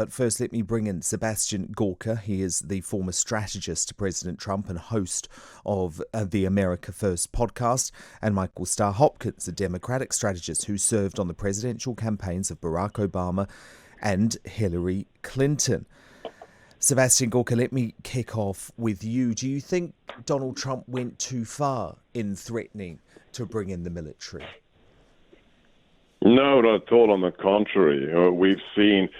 But first, let me bring in Sebastian Gorka. He is the former strategist to President Trump and host of the America First podcast, and Michael Starr Hopkins, a Democratic strategist who served on the presidential campaigns of Barack Obama and Hillary Clinton. Sebastian Gorka, let me kick off with you. Do you think Donald Trump went too far in threatening to bring in the military? No, not at all. On the contrary, we've seen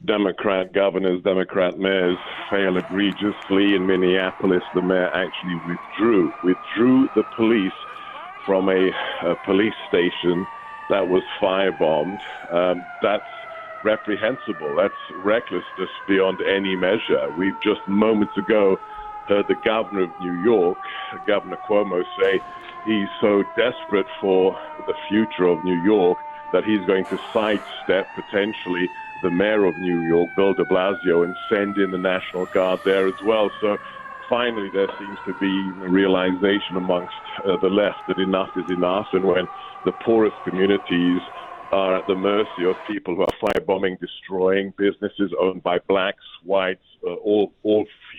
Democrat governors, Democrat mayors fail egregiously. In Minneapolis, the mayor actually withdrew the police from a police station that was firebombed. That's reprehensible. That's recklessness beyond any measure. We've just moments ago heard the governor of New York, Governor Cuomo, say he's so desperate for the future of New York that he's going to sidestep potentially the mayor of New York, Bill de Blasio, and send in the National Guard there as well. So finally there seems to be a realization amongst the left that enough is enough, and when the poorest communities are at the mercy of people who are firebombing, destroying businesses owned by blacks, whites, all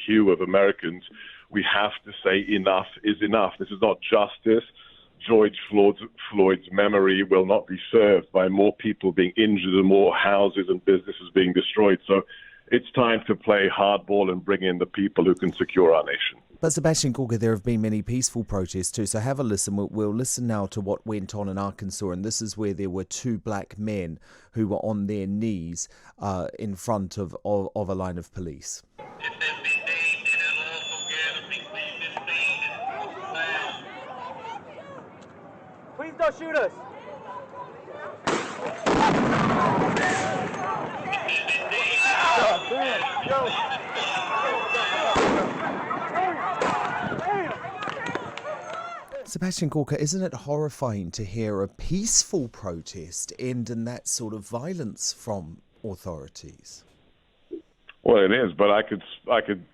hue of Americans, we have to say enough is enough. This is not justice. George Floyd's memory will not be served by more people being injured and more houses and businesses being destroyed. So it's time to play hardball and bring in the people who can secure our nation. But Sebastian Gorka, there have been many peaceful protests too, so have a listen. We'll listen now to what went on in Arkansas, and this is where there were two black men who were on their knees in front of a line of police. Please don't shoot us. Sebastian Gorka, isn't it horrifying to hear a peaceful protest end in that sort of violence from authorities? Well, it is, but I could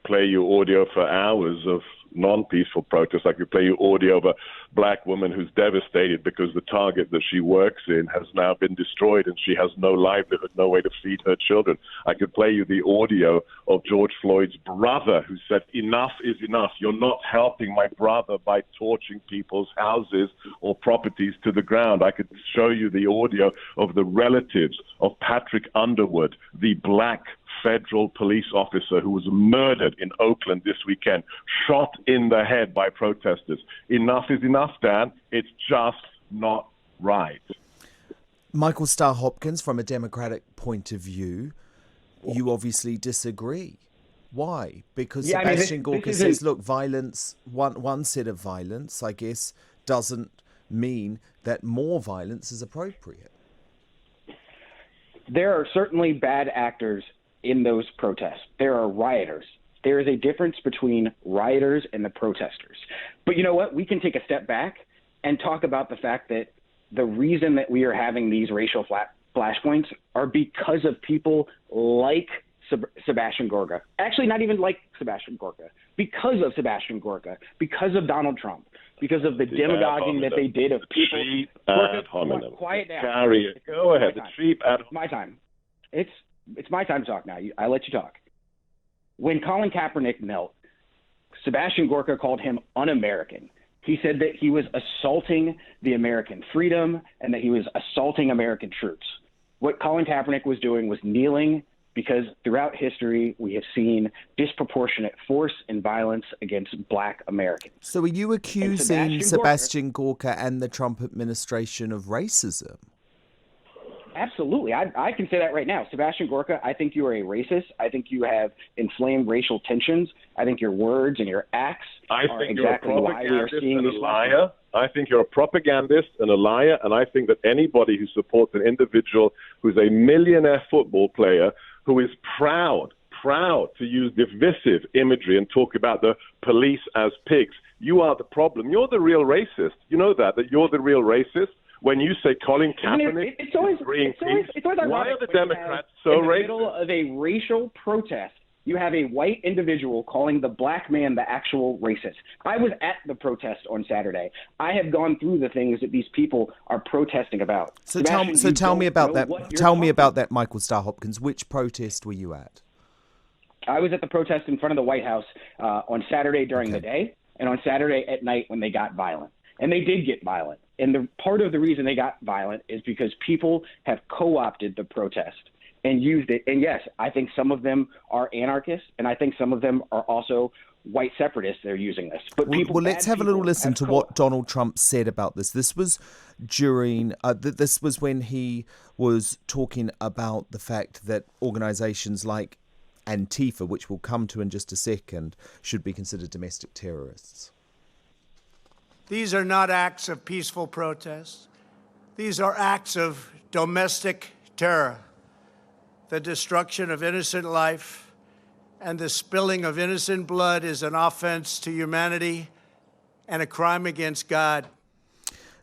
play you audio for hours of non-peaceful protests. I could play you audio of a black woman who's devastated because the Target that she works in has now been destroyed and she has no livelihood, no way to feed her children. I could play you the audio of George Floyd's brother who said, enough is enough. You're not helping my brother by torching people's houses or properties to the ground. I could show you the audio of the relatives of Patrick Underwood, the black federal police officer who was murdered in Oakland this weekend, shot in the head by protesters. Enough is enough, Dan. It's just not right. Michael Starr Hopkins, from a Democratic point of view, you obviously disagree. Why? Because Sebastian Gorka says, look, violence, one set of violence, I guess, doesn't mean that more violence is appropriate. There are certainly bad actors in those protests. There are rioters. There is a difference between rioters and the protesters. But you know what? We can take a step back and talk about the fact that the reason that we are having these racial flashpoints are because of people like Sebastian Gorka. Actually, not even like Sebastian Gorka. Because of Sebastian Gorka. Because of Donald Trump. Because of the demagoguing that they did of people. Quiet down. Go ahead. It's my time. It's my time to talk now. I let you talk. When Colin Kaepernick knelt, Sebastian Gorka called him un-American. He said that he was assaulting the American freedom and that he was assaulting American troops. What Colin Kaepernick was doing was kneeling because throughout history we have seen disproportionate force and violence against black Americans. So are you accusing Sebastian Gorka and the Trump administration of racism? Absolutely. I can say that right now. Sebastian Gorka, I think you are a racist. I think you have inflamed racial tensions. I think your words and your acts are exactly why we are seeing these liar. I think you're a propagandist and a liar, and I think that anybody who supports an individual who's a millionaire football player who is proud to use divisive imagery and talk about the police as pigs, you are the problem. You're the real racist. You know that you're the real racist. When you say Colin Kaepernick it's always why are the Democrats so racist? In the middle of a racial protest, You have a white individual calling the black man the actual racist. I was at the protest on Saturday. I have gone through the things that these people are protesting about. So Sebastian, tell me about that. Tell me about that, Michael Starr Hopkins. Which protest were you at? I was at the protest in front of the White House on Saturday during the day and on Saturday at night when they got violent. And they did get violent. And the part of the reason they got violent is because people have co-opted the protest and used it. And yes, I think some of them are anarchists, and I think some of them are also white separatists. They're using this. But let's have a little listen to what Donald Trump said about this. This was during. This was when he was talking about the fact that organisations like Antifa, which we'll come to in just a second, should be considered domestic terrorists. These are not acts of peaceful protest. These are acts of domestic terror. The destruction of innocent life and the spilling of innocent blood is an offense to humanity and a crime against God.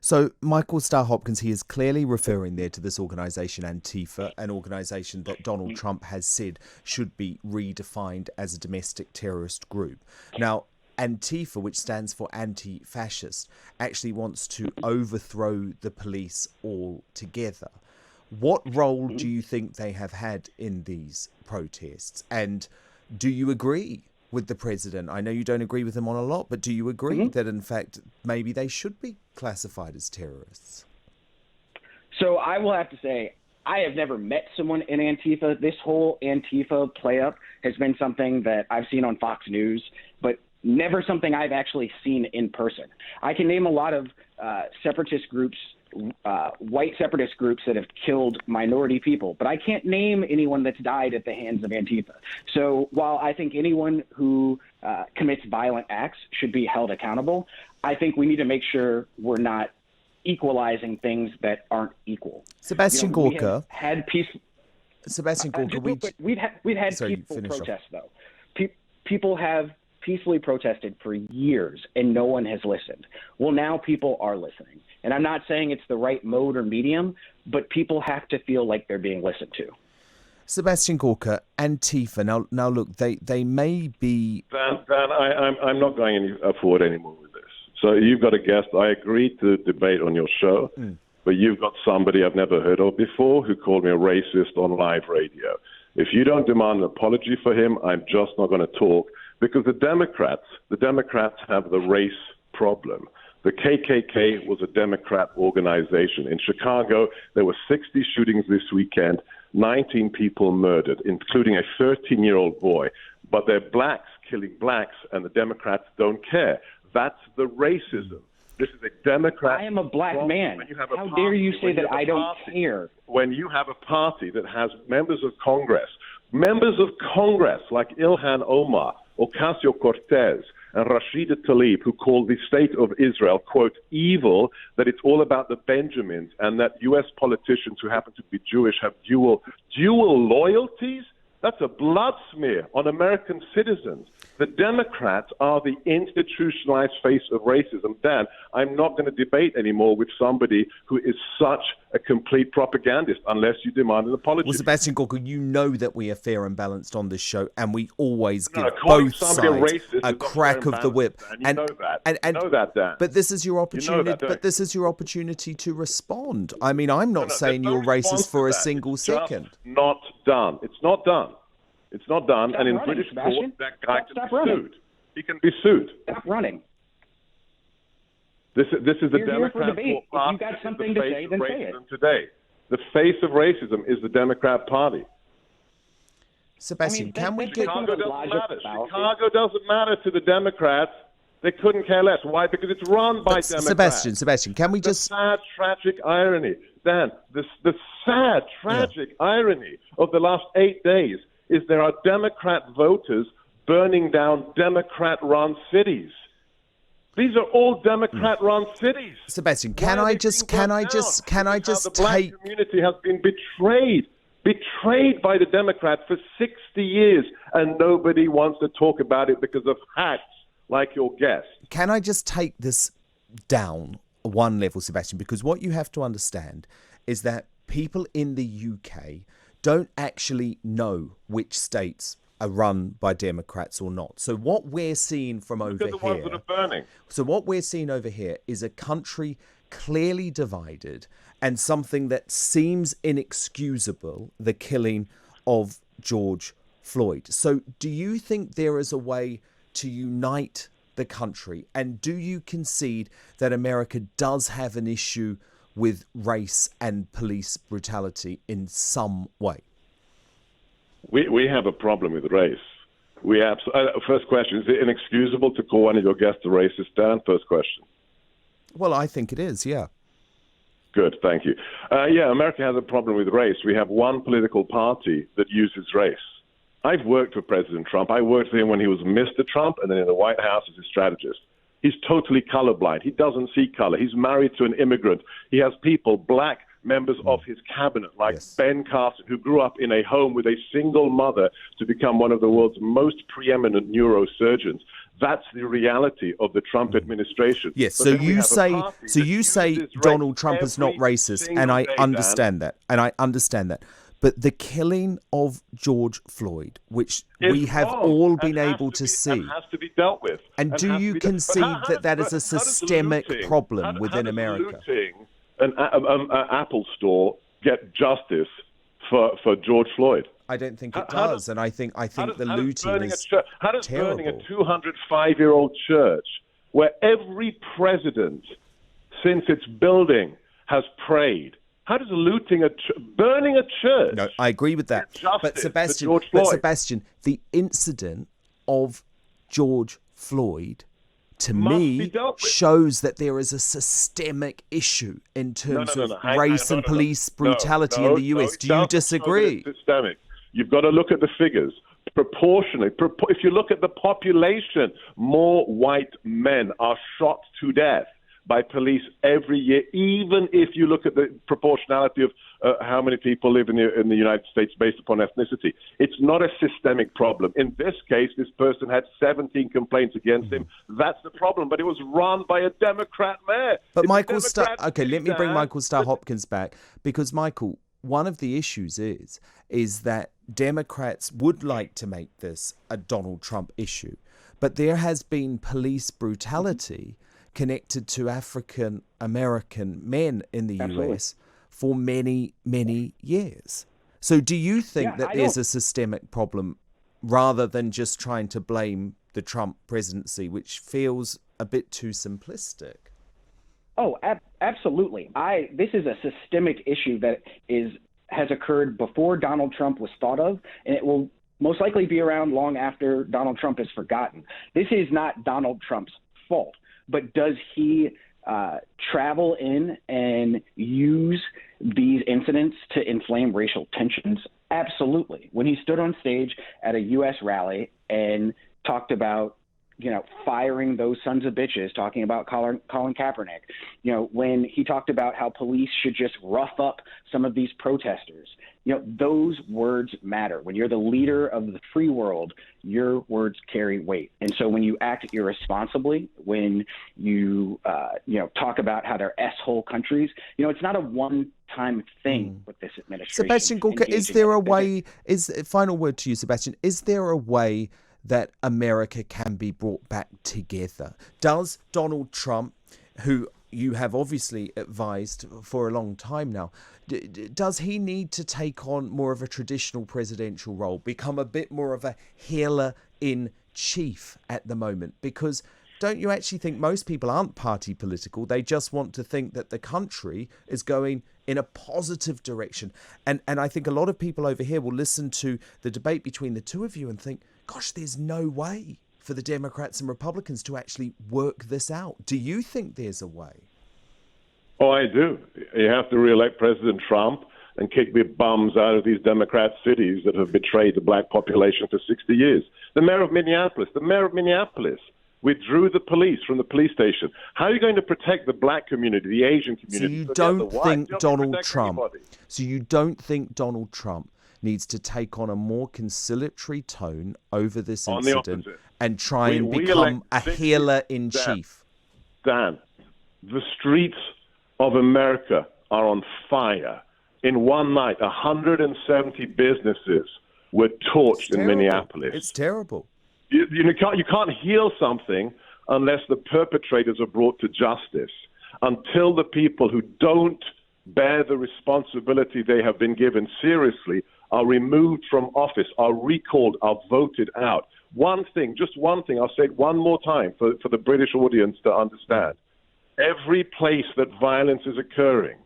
So Michael Starr Hopkins, he is clearly referring there to this organisation Antifa, an organisation that Donald Trump has said should be redefined as a domestic terrorist group. Now, Antifa, which stands for anti-fascist, actually wants to overthrow the police altogether. What role do you think they have had in these protests? And do you agree with the president? I know you don't agree with him on a lot, but do you agree that, in fact, maybe they should be classified as terrorists? So I will have to say, I have never met someone in Antifa. This whole Antifa play-up has been something that I've seen on Fox News, but never something I've actually seen in person. I can name a lot of separatist groups, white separatist groups that have killed minority people, but I can't name anyone that's died at the hands of Antifa. So while I think anyone who commits violent acts should be held accountable, I think we need to make sure we're not equalizing things that aren't equal. Sebastian Gorka. Sebastian Gorka, we've had peaceful protests, though. People have peacefully protested for years, and no one has listened. Well, now people are listening. And I'm not saying it's the right mode or medium, but people have to feel like they're being listened to. Sebastian Gorka, Antifa. Now look, they may be... Dan, I'm not going forward anymore with this. So you've got a guest. I agreed to debate on your show, but you've got somebody I've never heard of before who called me a racist on live radio. If you don't demand an apology for him, I'm just not going to talk, because the Democrats have the race problem. The KKK was a Democrat organization. In Chicago, there were 60 shootings this weekend, 19 people murdered, including a 13-year-old boy. But they're blacks killing blacks, and the Democrats don't care. That's the racism. This is a Democrat. I am a black man. How dare you say that I don't care? When you have a party that has members of Congress like Ilhan Omar, Ocasio-Cortez, and Rashida Tlaib, who called the state of Israel, quote, evil, that it's all about the Benjamins, and that U.S. politicians who happen to be Jewish have dual loyalties? That's a blood smear on American citizens. The Democrats are the institutionalized face of racism. Dan, I'm not going to debate anymore with somebody who is such a complete propagandist unless you demand an apology. Well, Sebastian Gorka, you know that we are fair and balanced on this show, and we always give both sides a crack of the whip. And you know that, Dan. But this is your opportunity. You know that, but this is your opportunity to respond. I mean, I'm not saying you're racist for a single second. Not done. It's not done. It's not done. And in British court, that guy can be sued. He can be sued. Stop running. This is the Democrat Party. If you got something to say, then say it. Today, the face of racism is the Democrat Party. Sebastian, can we get... Chicago doesn't matter. Chicago doesn't matter to the Democrats. They couldn't care less. Why? Because it's run by Democrats. Sebastian, can we just... The sad, tragic irony, Dan, the sad, tragic irony of the last 8 days is there are Democrat voters burning down Democrat-run cities. These are all Democrat-run cities. Sebastian, can I just the black community has been betrayed by the Democrats for 60 years, and nobody wants to talk about it because of hacks like your guest. Can I just take this down one level, Sebastian? Because what you have to understand is that people in the UK don't actually know which states are run by Democrats or not. So what we're seeing from over Look at the ones that are burning. So what we're seeing over here is a country clearly divided and something that seems inexcusable, the killing of George Floyd. So do you think there is a way to unite the country? And do you concede that America does have an issue with race and police brutality in some way? We have a problem with race. First question, is it inexcusable to call one of your guests a racist, Dan? First question. Well, I think it is, yeah. Good, thank you. Yeah, America has a problem with race. We have one political party that uses race. I've worked for President Trump. I worked with him when he was Mr. Trump and then in the White House as his strategist. He's totally colorblind. He doesn't see color. He's married to an immigrant. He has people, black members of his cabinet, like Ben Carson, who grew up in a home with a single mother to become one of the world's most preeminent neurosurgeons. That's the reality of the Trump administration. Yes, so you say Donald Trump is not racist, and I understand that. And I understand that. But the killing of George Floyd, which we have all been able to see, has to be dealt with. And do you concede that that is a systemic problem within America? An Apple store get justice for George Floyd? I don't think it does, and I think the looting is how does terrible. Burning a 205-year-old church, where every president since its building has prayed, how does burning a church? No, I agree with that. But Sebastian, the incident of George Floyd, to me, shows that there is a systemic issue in terms of race and police brutality in the US. Do you disagree? Systemic. You've got to look at the figures. Proportionally, if you look at the population, more white men are shot to death by police every year, even if you look at the proportionality of how many people live in the United States based upon ethnicity. It's not a systemic problem. In this case, this person had 17 complaints against him. That's the problem, but it was run by a Democrat mayor. But Michael Starr, okay, let me bring Michael Starr Hopkins back, because Michael, one of the issues is that Democrats would like to make this a Donald Trump issue, but there has been police brutality connected to African American men in the US for many, many years. So do you think that there's a systemic problem rather than just trying to blame the Trump presidency, which feels a bit too simplistic? Oh, absolutely. This is a systemic issue that has occurred before Donald Trump was thought of, and it will most likely be around long after Donald Trump is forgotten. This is not Donald Trump's fault. But does he travel in and use these incidents to inflame racial tensions? Absolutely. When he stood on stage at a U.S. rally and talked about, firing those sons of bitches, talking about Colin Kaepernick, when he talked about how police should just rough up some of these protesters, those words matter. When you're the leader of the free world, your words carry weight. And so when you act irresponsibly, when you, talk about how they're S-hole countries, it's not a one-time thing with this administration. Sebastian Gorka, is there a way, final word to you, Sebastian, is there a way that America can be brought back together? Does Donald Trump, who you have obviously advised for a long time now, does he need to take on more of a traditional presidential role, become a bit more of a healer-in-chief at the moment? Because don't you actually think most people aren't party political? They just want to think that the country is going in a positive direction. And I think a lot of people over here will listen to the debate between the two of you and think, gosh, there's no way for the Democrats and Republicans to actually work this out. Do you think there's a way? Oh, I do. You have to re-elect President Trump and kick the bums out of these Democrat cities that have betrayed the black population for 60 years. The mayor of Minneapolis withdrew the police from the police station. How are you going to protect the black community, the Asian community? So you don't think Donald Trump needs to take on a more conciliatory tone over this incident and try and become a healer-in-chief? Dan, the streets of America are on fire. In one night, 170 businesses were torched in Minneapolis. It's terrible. You can't heal something unless the perpetrators are brought to justice. Until the people who don't bear the responsibility they have been given seriously are removed from office, are recalled, are voted out. Just one thing, I'll say it one more time for the British audience to understand. Every place that violence is occurring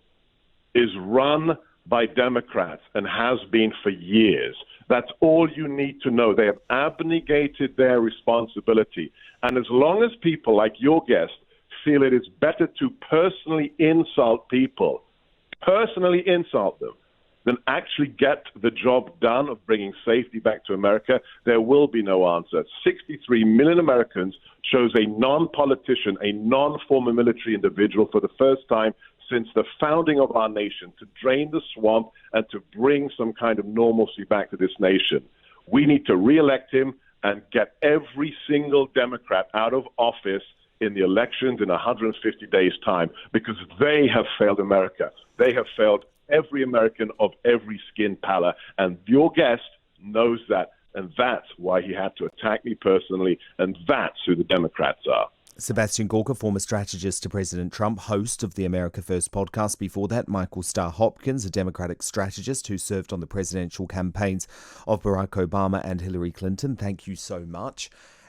is run by Democrats and has been for years. That's all you need to know. They have abnegated their responsibility. And as long as people like your guest feel it is better to personally insult people, than actually get the job done of bringing safety back to America, there will be no answer. 63 million Americans chose a non-politician, a non-former military individual for the first time since the founding of our nation to drain the swamp and to bring some kind of normalcy back to this nation. We need to re-elect him and get every single Democrat out of office in the elections in 150 days' time, because they have failed America. They have failed every American of every skin color, and your guest knows that, and that's why he had to attack me personally, and that's who the Democrats are. Sebastian Gorka, former strategist to President Trump, host of the America First podcast. Before that, Michael Starr Hopkins, a Democratic strategist who served on the presidential campaigns of Barack Obama and Hillary Clinton. Thank you so much.